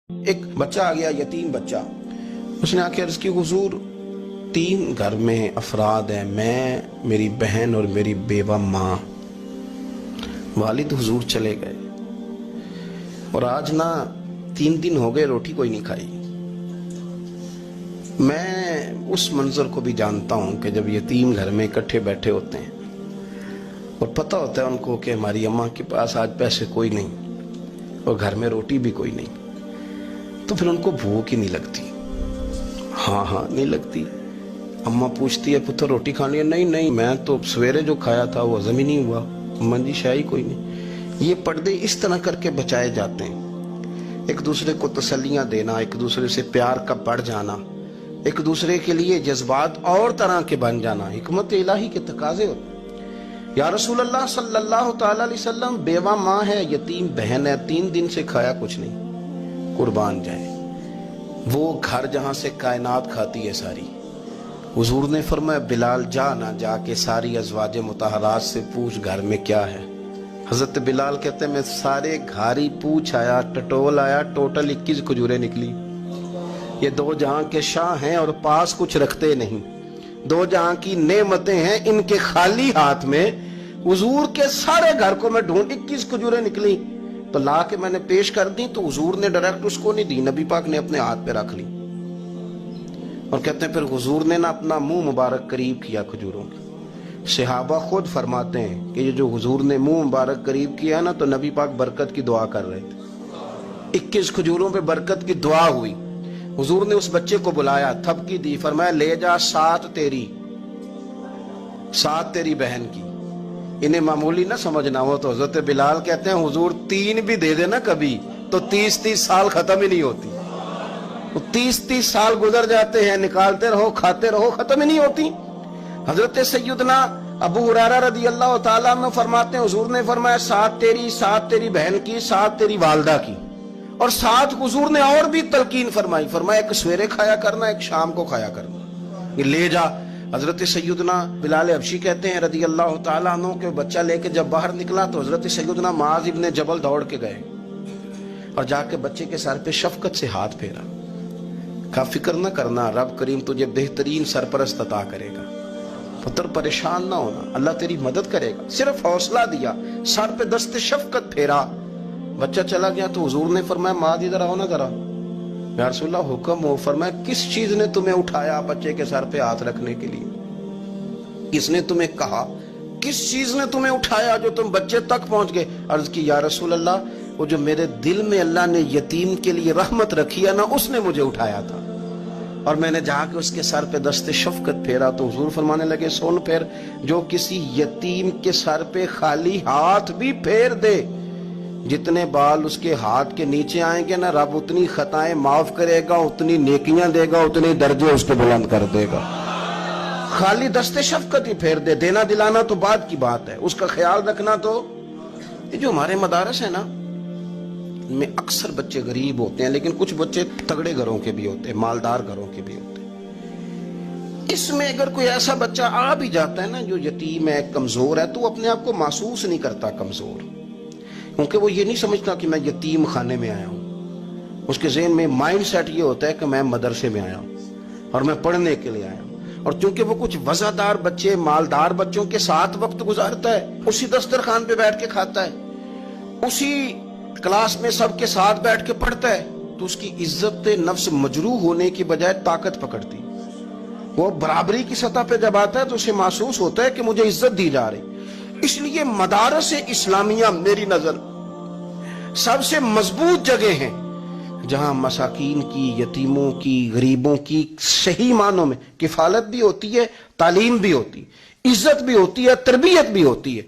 ایک بچہ آ گیا، یتیم بچہ. اس نے آ کے عرض کی حضور 3 گھر میں افراد ہیں، میں، میری بہن اور میری بیوہ ماں. والد حضور چلے گئے اور آج نہ 3 دن ہو گئے روٹی کوئی نہیں کھائی. میں اس منظر کو بھی جانتا ہوں کہ جب یتیم گھر میں اکٹھے بیٹھے ہوتے ہیں اور پتہ ہوتا ہے ان کو کہ ہماری اماں کے پاس آج پیسے کوئی نہیں اور گھر میں روٹی بھی کوئی نہیں، تو پھر ان کو بھوک ہی نہیں لگتی. ہاں نہیں لگتی. اماں پوچھتی ہے پتر روٹی کھانی ہے؟ نہیں میں تو سویرے جو کھایا تھا وہ ہضم ہی نہیں ہوا. اماں جی شاہی کوئی نہیں. یہ پردے اس طرح کر کے بچائے جاتے ہیں. ایک دوسرے کو تسلیاں دینا، ایک دوسرے سے پیار کا بڑھ جانا، ایک دوسرے کے لیے جذبات اور طرح کے بن جانا حکمت الہی کے تقاضے ہوتے. یا رسول اللہ صلی اللہ تعالی علیہ وسلم، بیوہ ماں ہے، یتیم بہن ہے، 3 دن سے کھایا کچھ نہیں. قربان جائے وہ گھر جہاں سے کائنات کھاتی ہے ساری. حضور نے فرمایا بلال جا کے ساری ازواج مطہرات سے پوچھ گھر میں کیا ہے. حضرت بلال کہتے ہیں میں سارے گھاری پوچھ آیا، ٹٹول آیا، ٹوٹل 21 کھجوریں نکلی. یہ 2 جہاں کے شاہ ہیں اور پاس کچھ رکھتے نہیں. 2 جہاں کی نعمتیں ہیں، ان کے خالی ہاتھ میں حضور کے سارے گھر کو میں ڈھونڈ 21 کھجوریں نکلی تو لا کے میں نے پیش کر دی تو حضور نے ڈائریکٹ اس کو نہیں دی، نبی پاک نے اپنے ہاتھ پہ رکھ لی. اور کہتے ہیں پھر حضور نے نا اپنا منہ مبارک قریب کیا کھجوروں کی. صحابہ خود فرماتے ہیں کہ یہ جو حضور نے منہ مبارک قریب کیا نا تو نبی پاک برکت کی دعا کر رہے تھے. 21 کھجوروں پہ برکت کی دعا ہوئی. حضور نے اس بچے کو بلایا، تھپکی دی، فرمایا لے جا 7 تیری، 7 تیری بہن کی. انہیں معمولی نہ سمجھنا ہو تو حضرت بلال کہتے ہیں حضور 3 بھی دے دینا کبھی تو 30 سال ختم ہی نہیں ہوتی. 30 سال گزر جاتے ہیں، نکالتے رہو کھاتے رہو، ختم ہی نہیں ہوتی. حضرت سیدنا ابو ہریرہ رضی اللہ تعالیٰ عنہ فرماتے ہیں حضور نے فرمایا 7 تیری، 7 تیری بہن کی، 7 تیری والدہ کی، اور 7 حضور نے اور بھی تلقین فرمائی. فرمایا ایک سویرے کھایا کرنا، ایک شام کو کھایا کرنا. لے جا. حضرت سیدنا بلال حبشی کہتے ہیں رضی اللہ تعالیٰ عنہ کہ بچہ لے کے جب باہر نکلا تو حضرت سیدنا معاذ ابن جبل دوڑ کے گئے اور جا کے بچے کے سر پہ شفقت سے ہاتھ پھیرا. کا فکر نہ کرنا، رب کریم تجھے بہترین سرپرست عطا کرے گا. پتر پریشان نہ ہونا، اللہ تیری مدد کرے گا. صرف حوصلہ دیا، سر پہ دست شفقت پھیرا. بچہ چلا گیا تو حضور نے فرمایا معاذ ادھر آؤ نا ذرا. یا رسول اللہ حکم ہو. فرمایا کس چیز نے تمہیں اٹھایا بچے کے سر پہ ہاتھ رکھنے کے لیے؟ کس نے تمہیں کہا؟ کس چیز نے تمہیں اٹھایا جو تم بچے تک پہنچ گئے؟ عرض کی یا رسول اللہ وہ جو میرے دل میں اللہ نے یتیم کے لیے رحمت رکھی ہے نا اس نے مجھے اٹھایا تھا. اور میں نے جا کے اس کے سر پہ دست شفقت پھیرا تو حضور فرمانے لگے سن پھر، جو کسی یتیم کے سر پہ خالی ہاتھ بھی پھیر دے، جتنے بال اس کے ہاتھ کے نیچے آئیں گے نا رب اتنی خطائیں معاف کرے گا، اتنی نیکیاں دے گا، اتنے درجے اس کو بلند کر دے گا. خالی دست شفقت ہی پھیر دے. دینا دلانا تو بعد کی بات ہے، اس کا خیال رکھنا. تو یہ جو ہمارے مدارس ہیں نا ان میں اکثر بچے غریب ہوتے ہیں، لیکن کچھ بچے تگڑے گھروں کے بھی ہوتے ہیں، مالدار گھروں کے بھی ہوتے ہیں. اس میں اگر کوئی ایسا بچہ آ بھی جاتا ہے نا جو یتیم ہے، کمزور ہے، تو وہ اپنے آپ کو محسوس نہیں کرتا کمزور، کیونکہ وہ یہ نہیں سمجھتا کہ میں یتیم خانے میں آیا ہوں. اس کے ذہن میں مائنڈ سیٹ یہ ہوتا ہے کہ میں مدرسے میں آیا ہوں اور میں پڑھنے کے لیے آیا ہوں. اور چونکہ وہ کچھ وزادار بچے، مالدار بچوں کے ساتھ وقت گزارتا ہے، اسی دسترخوان پہ بیٹھ کے کھاتا ہے، اسی کلاس میں سب کے ساتھ بیٹھ کے پڑھتا ہے، تو اس کی عزت نفس مجروح ہونے کی بجائے طاقت پکڑتی. وہ برابری کی سطح پہ جب آتا ہے تو اسے محسوس ہوتا ہے کہ مجھے عزت دی جا رہی. اس لیے مدارس اسلامیہ میری نظر سب سے مضبوط جگہ ہیں جہاں مساکین کی، یتیموں کی، غریبوں کی صحیح معنوں میں کفالت بھی ہوتی ہے، تعلیم بھی ہوتی ہے، عزت بھی ہوتی ہے، تربیت بھی ہوتی ہے.